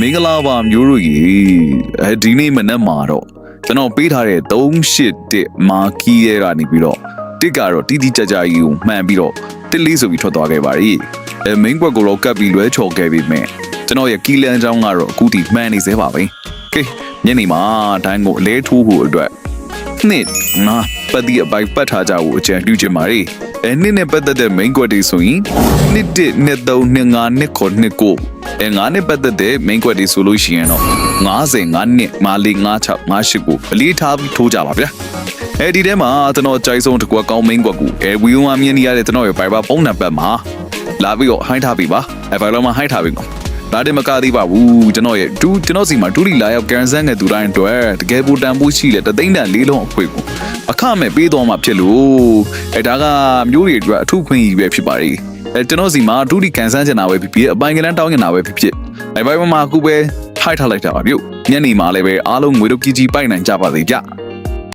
မင်္ဂလာပါမျိုးတို့ကြီးဒီနေ့မနက်မှာတော့ကျွန်တော်ပေးထားတဲ့381မာကီးရဲ့ကနေပြီးတော့တစ်ကတော့တီးတီးကြကြကြီးကိုမှန်ပြီးတော့တစ်လေးဆိုပြီးထွက်သွားခဲ့ပါရီမင်းကွက်ကိုတော့ကပ်ပြီးလွဲချော်ခဲ့ပြီမဲ့ကျွန်တော်ရဲ့ကီလန်ချောင်းကတော့အခုထိမှန်နေသေးပါပဲကဲညနေမှာတိုင်းကိုအလဲထိုးဖို့အတွက်နှစ်ငါပတ်ဒီအပိုက်ပတ်ထားကြဖို့အကြံပြုချင်ပါရီနှစ်နဲ့ပတ်သက်တဲ့ main ကွက်တွေဆိုရင်နှစ်1နှစ်3နှစ်5နှစ်9နှစ်9ငါးနှစ်ပတ်သက်တဲ့ main ကွက်တွေဆိုလို့ရှိရင်တော့55နှစ်5 4 5 6 5 8ကိုအလေးထားပြီးထိုးကြပါဗျာဒီထဲမှာကျွန်တော်ကြိုက်ဆုံးတစ်ကွက်ကောင်း main ကွက်ကိုဝီယွန်မှာမြင်နေရတဲ့ကျွန်တော်ရဲ့ Viber ဖုန်းနံပါတ်မှာလာပြီးတော့ဟိုင်းထားပြီပါViber မှာဟိုင်းထားပြီကောဒါတည်းမကသေးပါဘူးကျွန်တော်ရဲ့ကျွန်တော်စီမှာဒူလီလာရောက်ကန်ဆန်းတဲ့သူတိုင်းအတွက်တကယ်ပူတန်ဖို့ရှိတဲ့တသိန်းတန်လေးလုံးအခွေကိုအခမဲ့ပေးသွားမှာဖြစ်လို့ဒါကမျိုးတွေအတွက်အထူးခွင့်ရပဲဖြစ်ပါလေကျွန်တော်စီမှာဒူလီကန်ဆန်းချင်တာပဲဖြစ်ဖြစ်အပိုင်ကလန်းတောင်းချင်တာပဲဖြစ်ဖြစ်ဘိုင်မှာအခုပဲထိုက်ထားလိုက်တာပါပြုတ်ညနေမှာလည်းပဲအားလုံးငွေတို့ကြီးကြီးပိုက်နိုင်ကြပါစေဗျ